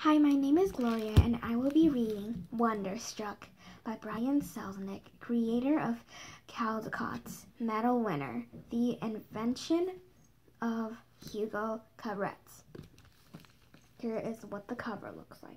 Hi, my name is Gloria, and I will be reading Wonderstruck by Brian Selznick, creator of Caldecott's Medal winner, The Invention of Hugo Cabret's. Here is what the cover looks like.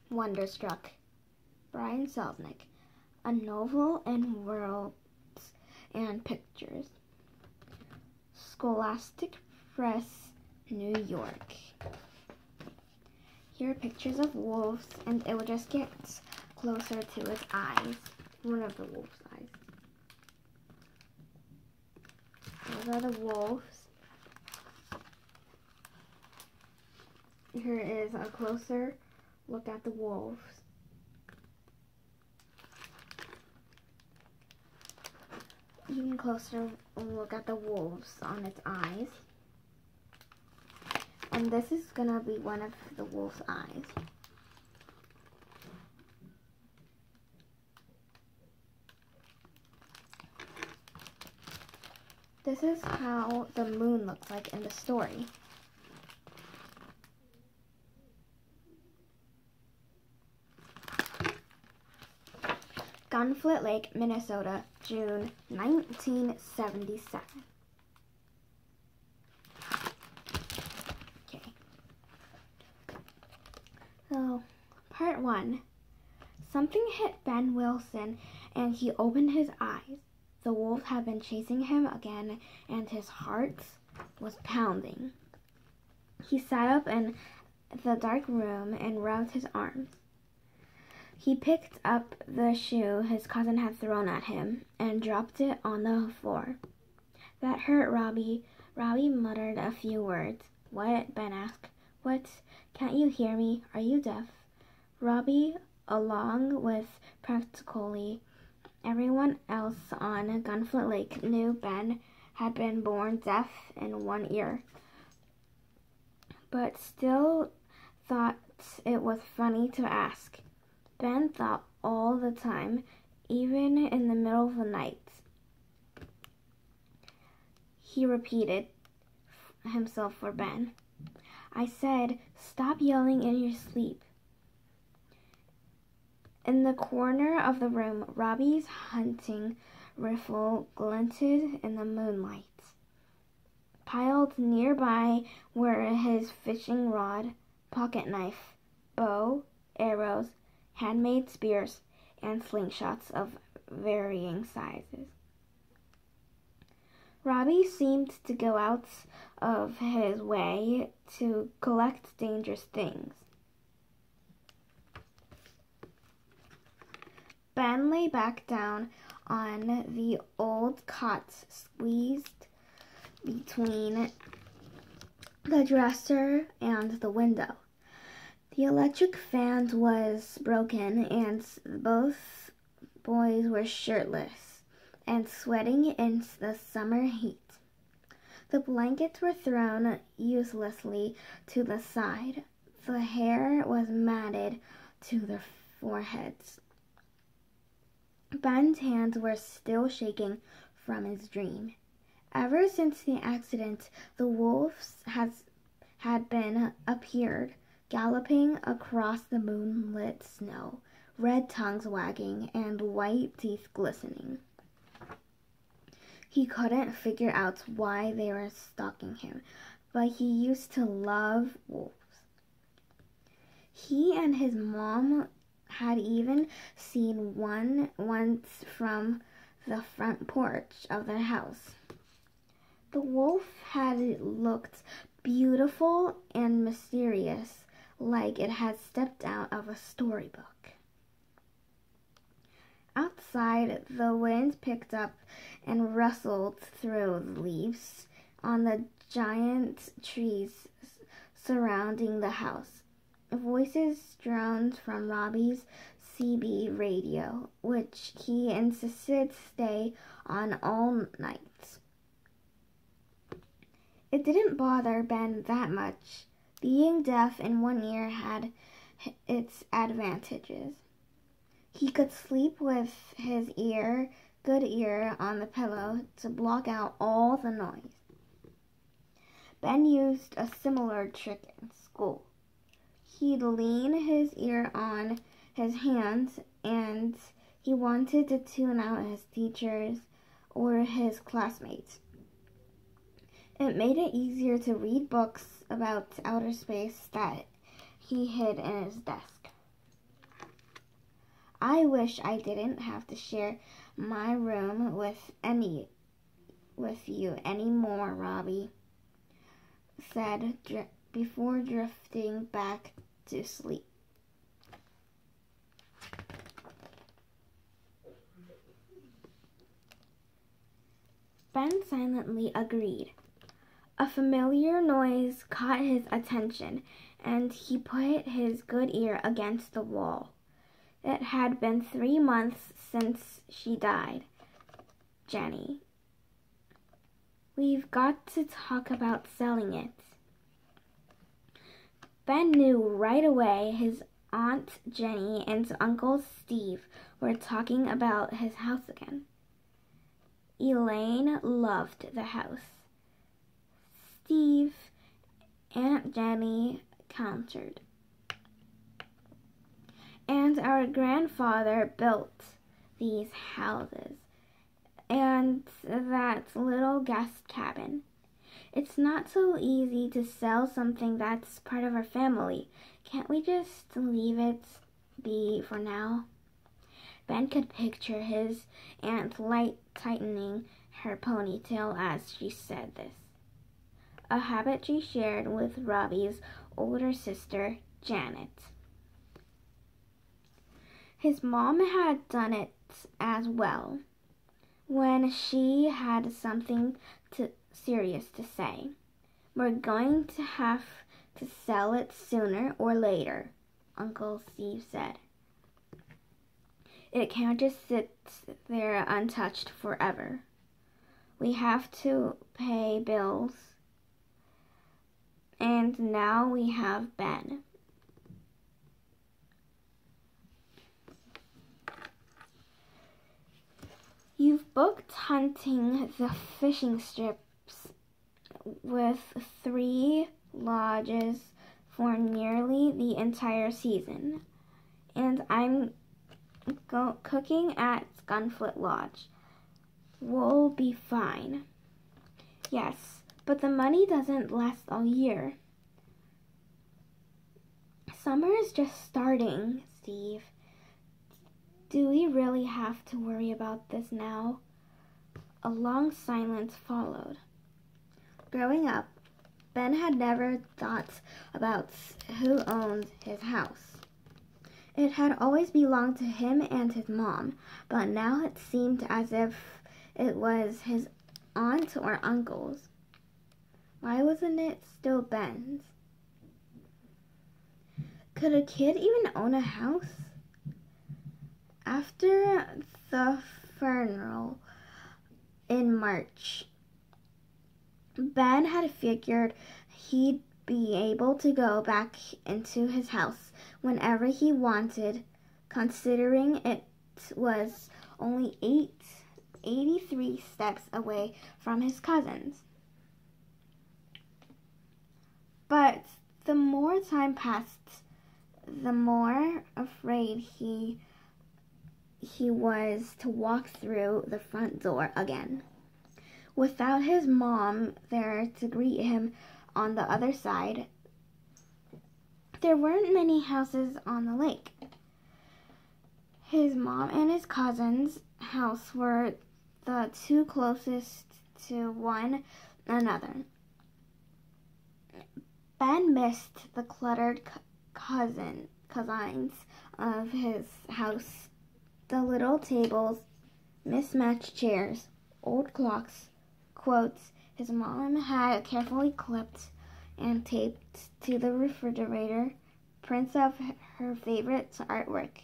Wonderstruck, Brian Selznick, a novel in words and pictures. Scholastic Press, New York. Here are pictures of wolves, and it will just get closer to his eyes. One of the wolf's eyes. Those are the wolves. Here is a closer look at the wolves. Even closer look at the wolves on its eyes. And this is gonna be one of the wolf's eyes. This is how the moon looks like in the story. Gunflint Lake, Minnesota, June 1977. Okay. So, part 1. Something hit Ben Wilson and he opened his eyes. The wolves had been chasing him again and his heart was pounding. He sat up in the dark room and rubbed his arms. He picked up the shoe his cousin had thrown at him and dropped it on the floor. That hurt, Robbie. Robbie muttered a few words. What? Ben asked. What? Can't you hear me? Are you deaf? Robbie, along with practically everyone else on Gunflint Lake, knew Ben had been born deaf in one ear, but still thought it was funny to ask. Ben thought all the time, even in the middle of the night. He repeated himself for Ben. I said, stop yelling in your sleep. In the corner of the room, Robbie's hunting rifle glinted in the moonlight. Piled nearby were his fishing rod, pocket knife, bow, arrows, handmade spears, and slingshots of varying sizes. Robbie seemed to go out of his way to collect dangerous things. Ben lay back down on the old cot, squeezed between the dresser and the window. The electric fan was broken, and both boys were shirtless and sweating in the summer heat. The blankets were thrown uselessly to the side. The hair was matted to their foreheads. Ben's hands were still shaking from his dream. Ever since the accident, the wolves had been appeared, galloping across the moonlit snow, red tongues wagging and white teeth glistening. He couldn't figure out why they were stalking him, but he used to love wolves. He and his mom had even seen one once from the front porch of their house. The wolf had looked beautiful and mysterious, like it had stepped out of a storybook. Outside, the wind picked up and rustled through the leaves on the giant trees surrounding the house. Voices droned from Robbie's CB radio, which he insisted stay on all night. It didn't bother Ben that much. Being deaf in one ear had its advantages. He could sleep with his ear good ear on the pillow to block out all the noise. Ben used a similar trick in school. He'd lean his ear on his hands and he wanted to tune out his teachers or his classmates. It made it easier to read books about outer space that he hid in his desk. I wish I didn't have to share my room with you anymore, Robbie said before drifting back to sleep. Ben silently agreed. A familiar noise caught his attention, and he put his good ear against the wall. It had been 3 months since she died. Jenny. We've got to talk about selling it. Ben knew right away his Aunt Jenny and Uncle Steve were talking about his house again. Elaine loved the house. Steve, Aunt Jenny countered. And our grandfather built these houses and that little guest cabin. It's not so easy to sell something that's part of our family. Can't we just leave it be for now? Ben could picture his aunt tightening her ponytail as she said this, a habit she shared with Robbie's older sister, Janet. His mom had done it as well when she had something serious to say. We're going to have to sell it sooner or later, Uncle Steve said. It can't just sit there untouched forever. We have to pay bills. And now we have Ben. You've booked hunting the fishing strips with 3 lodges for nearly the entire season. And I'm cooking at Gunflint Lodge. We'll be fine. Yes, but the money doesn't last all year. Summer is just starting, Steve. Do we really have to worry about this now? A long silence followed. Growing up, Ben had never thought about who owned his house. It had always belonged to him and his mom, but now it seemed as if it was his aunt or uncle's. Why wasn't it still Ben's? Could a kid even own a house? After the funeral in March, Ben had figured he'd be able to go back into his house whenever he wanted, considering it was only 83 steps away from his cousins. But the more time passed, the more afraid he was to walk through the front door again. Without his mom there to greet him on the other side, there weren't many houses on the lake. His mom and his cousin's house were the 2 closest to one another. Ben missed the cluttered cousins of his house. The little tables, mismatched chairs, old clocks, quotes his mom had carefully clipped and taped to the refrigerator, prints of her favorite artwork,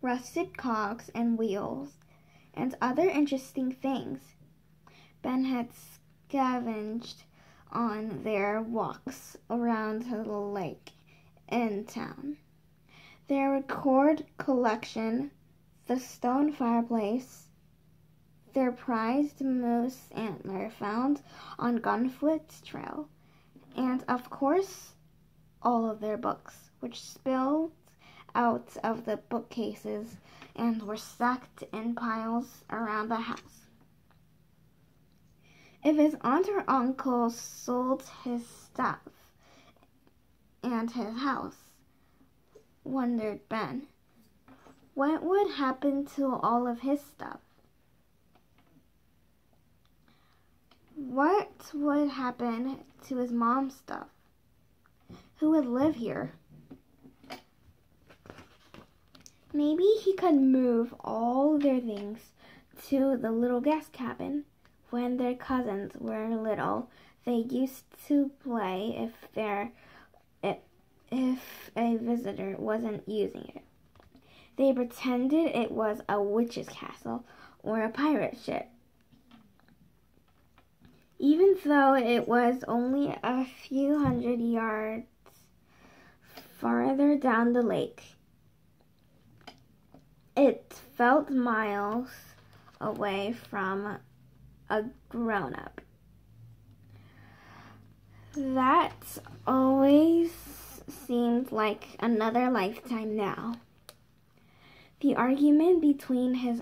rusted cogs and wheels, and other interesting things. Ben had scavenged on their walks around the lake in town. Their record collection, the stone fireplace, their prized moose antler found on Gunfoot's trail, and of course, all of their books, which spilled out of the bookcases and were stacked in piles around the house. If his aunt or uncle sold his stuff and his house, wondered Ben, what would happen to all of his stuff? What would happen to his mom's stuff? Who would live here? Maybe he could move all their things to the little guest cabin. When their cousins were little, they used to play if a visitor wasn't using it. They pretended it was a witch's castle or a pirate ship. Even though it was only a few hundred yards farther down the lake, it felt miles away from a grown-up. That always seemed like another lifetime now. The argument between his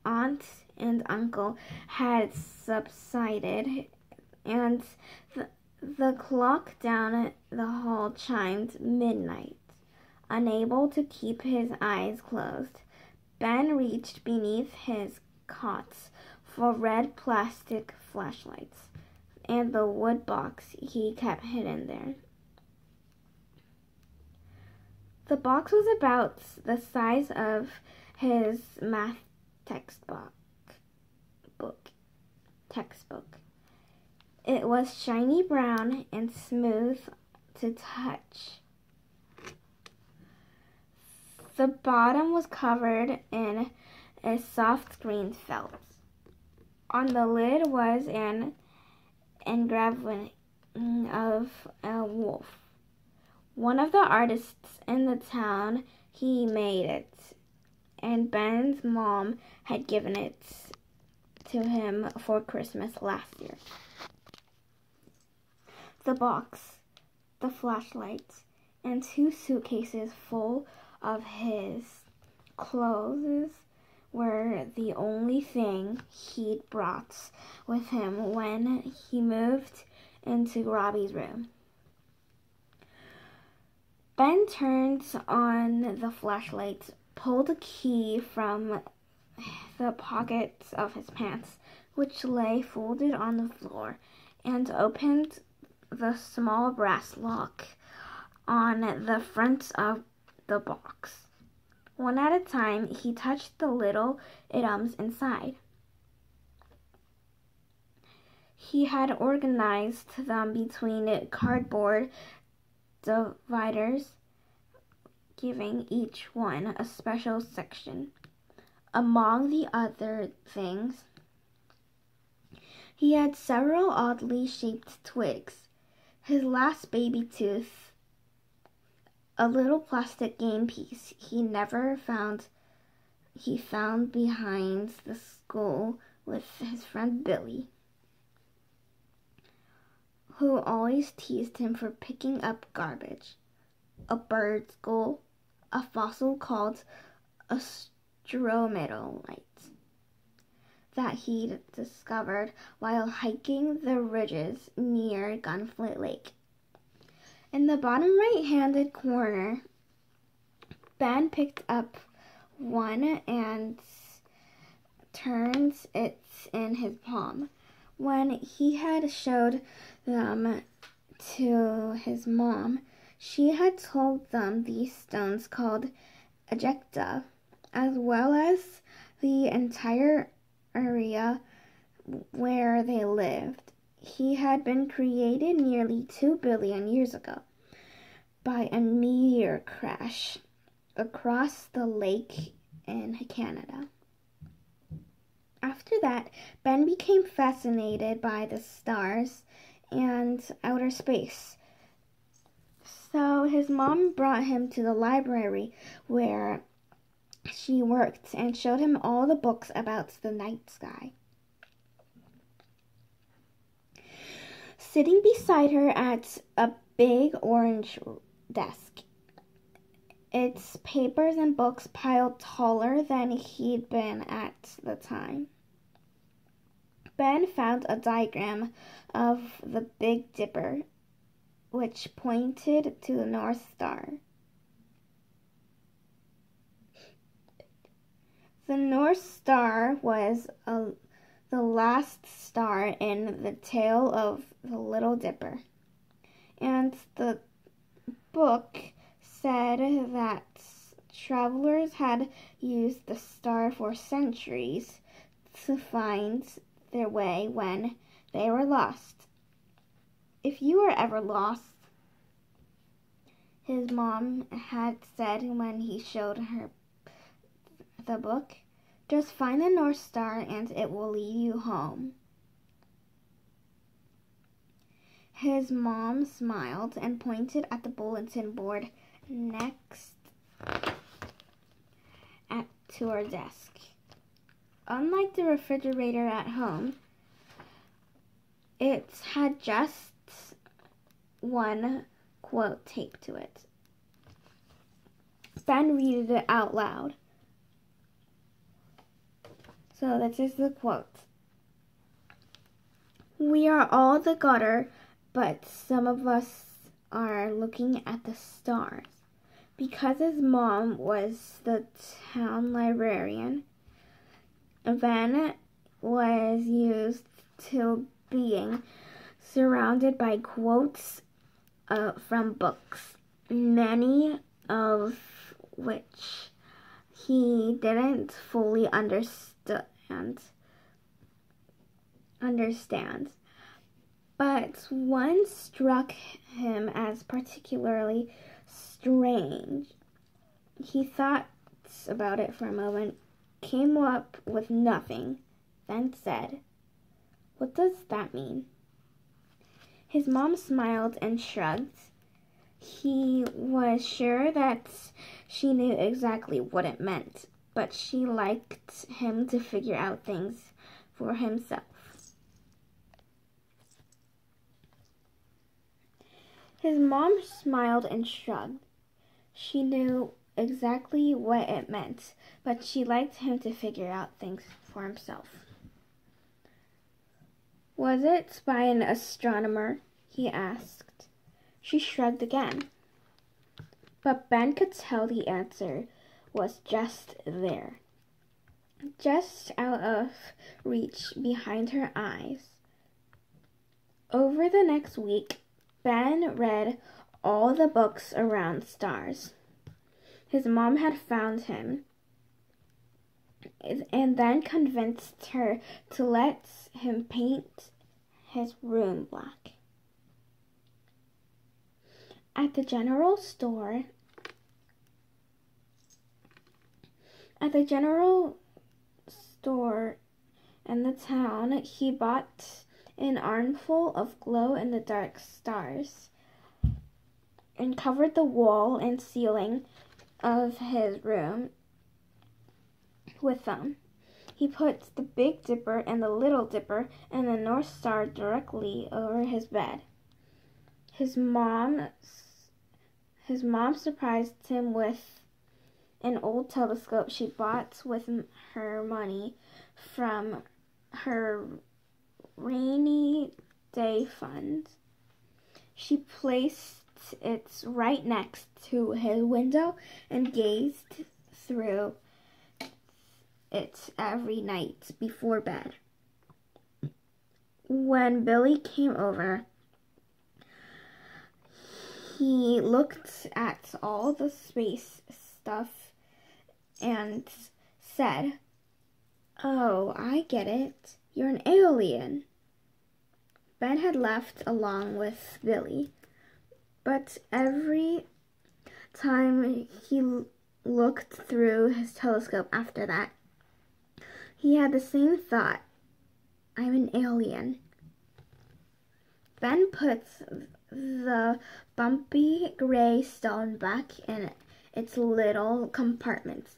aunt and uncle had subsided, and the clock down the hall chimed midnight. Unable to keep his eyes closed, Ben reached beneath his cot for red plastic flashlights and the wood box he kept hidden there. The box was about the size of his math textbook. It was shiny brown and smooth to touch. The bottom was covered in a soft green felt. On the lid was an engraving of a wolf. One of the artists in the town he made it, and Ben's mom had given it to him for Christmas last year. The box, the flashlights, and 2 suitcases full of his clothes were the only thing he'd brought with him when he moved into Robbie's room. Ben turned on the flashlight, pulled a key from the pockets of his pants, which lay folded on the floor, and opened the small brass lock on the front of the box. One at a time, he touched the little items inside. He had organized them between cardboard dividers, giving each one a special section. Among the other things, he had several oddly shaped twigs, his last baby tooth, a little plastic game piece he found behind the school with his friend Billy, who always teased him for picking up garbage, a bird skull, a fossil called a stromatolite that he'd discovered while hiking the ridges near Gunfoot Lake. In the bottom right-handed corner, Ben picked up one and turned it in his palm. When he had showed them to his mom, she had told them these stones called ejecta, as well as the entire area where they lived. He had been created nearly 2 billion years ago by a meteor crash across the lake in Canada. After that, Ben became fascinated by the stars and outer space. So his mom brought him to the library where she worked and showed him all the books about the night sky. Sitting beside her at a big orange desk, its papers and books piled taller than he'd been at the time, Ben found a diagram of the Big Dipper, which pointed to the North Star. The North Star was the last star in the tail of the Little Dipper, and the book said that travelers had used the star for centuries to find their way when they were lost. If you were ever lost, his mom had said when he showed her the book, just find the North Star and it will lead you home. His mom smiled and pointed at the bulletin board next to her desk. Unlike the refrigerator at home, it had just one quote taped to it. Ben read it out loud. So this is the quote. We are all the gutter, but some of us are looking at the stars. Because his mom was the town librarian, Ben was used to being surrounded by quotes from books, many of which he didn't fully understand. But one struck him as particularly strange. He thought about it for a moment, came up with nothing, then said, "What does that mean?" His mom smiled and shrugged. He was sure that she knew exactly what it meant, but she liked him to figure out things for himself. His mom smiled and shrugged. She knew exactly what it meant, but she liked him to figure out things for himself. Was it by an astronomer? He asked. She shrugged again. But Ben could tell the answer was just there, just out of reach behind her eyes. Over the next week, Ben read all the books around stars his mom had found him, and then convinced her to let him paint his room black. At the general store in the town, he bought an armful of glow-in-the-dark stars and covered the wall and ceiling of his room with them. He put the Big Dipper and the Little Dipper and the North Star directly over his bed. His mom surprised him with an old telescope she bought with her money from her rainy day fund. She placed it right next to his window and gazed through it every night before bed. When Billy came over, he looked at all the space stuff and said, "Oh, I get it. You're an alien." Ben had left along with Billy, but every time he looked through his telescope after that, he had the same thought, "I'm an alien." Ben put the bumpy gray stone back in its little compartment.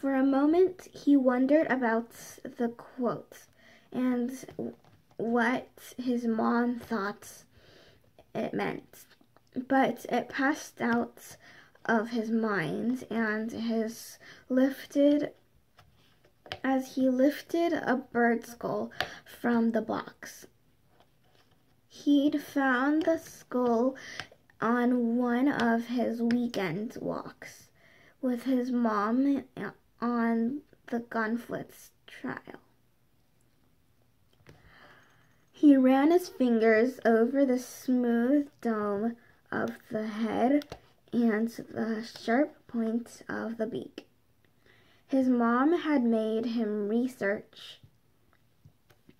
For a moment, he wondered about the quote and what his mom thought it meant. But it passed out of his mind, and as he lifted a bird skull from the box. He'd found the skull on one of his weekend walks with his mom on the Gunflit's trail. He ran his fingers over the smooth dome of the head and the sharp point of the beak. His mom had made him research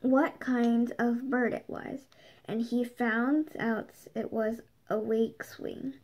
what kind of bird it was, and he found out it was a wakeswing.